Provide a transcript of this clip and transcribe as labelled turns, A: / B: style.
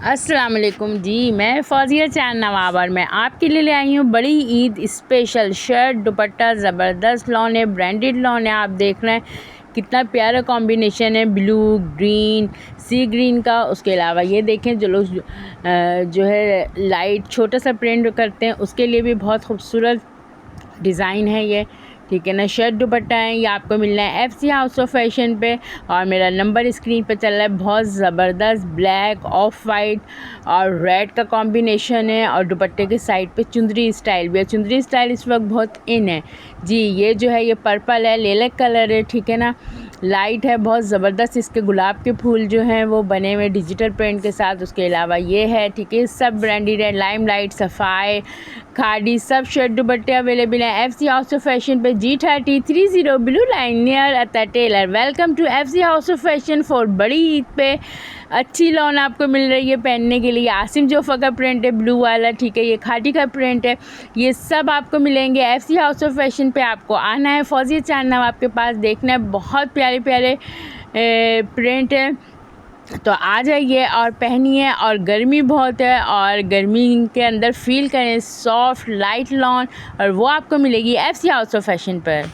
A: अस्सलाम वालेकुम जी, मैं फ़ौज़िया चांद नवाब और मैं आपके लिए ले आई हूँ बड़ी ईद स्पेशल शर्ट दुपट्टा ज़बरदस्त लॉन है, ब्रांडेड लॉन है। आप देख रहे हैं कितना प्यारा कॉम्बिनेशन है, ब्लू ग्रीन सी ग्रीन का। उसके अलावा ये देखें जो लोग जो है लाइट छोटा सा प्रिंट करते हैं उसके लिए भी बहुत खूबसूरत डिज़ाइन है ये, ठीक है ना। शर्ट दुपट्टा है, ये आपको मिलना है FC हाउस ऑफ फैशन पे और मेरा नंबर स्क्रीन पे चल रहा है। बहुत ज़बरदस्त ब्लैक ऑफ वाइट और रेड का कॉम्बिनेशन है और दुपट्टे के साइड पे चुंदरी स्टाइल भी है। चुंदरी स्टाइल इस वक्त बहुत इन है जी। ये जो है ये पर्पल है, लेलक कलर है, ठीक है ना, लाइट है, बहुत ज़बरदस्त। इसके गुलाब के फूल जो हैं वो बने हुए डिजिटल प्रिंट के साथ। उसके अलावा ये है, ठीक है, सब ब्रांडेड है, लाइम लाइट, सफ़ायर, खादी, सब शर्ट दुपट्टे अवेलेबल हैं FC हाउस ऑफ फैशन पे, G30 blue line near Ata tailor. Welcome to FC house of fashion for बड़ी ईद पे अच्छी लॉन आपको मिल रही है पहनने के लिए। आसिम जोफ़ा का प्रिंट है ब्लू वाला, ठीक है, ये खादी का प्रिंट है, ये सब आपको मिलेंगे FC हाउस ऑफ फैशन पे। आपको आना है, फ़ौज़िया चांद नाम आपके पास देखना है, बहुत प्यारे प्यारे प्रिंट है, तो आ जाइए और पहनिए। और गर्मी बहुत है और गर्मी के अंदर फील करें सॉफ्ट लाइट लॉन, और वो आपको मिलेगी FC हाउस ऑफ फैशन पर।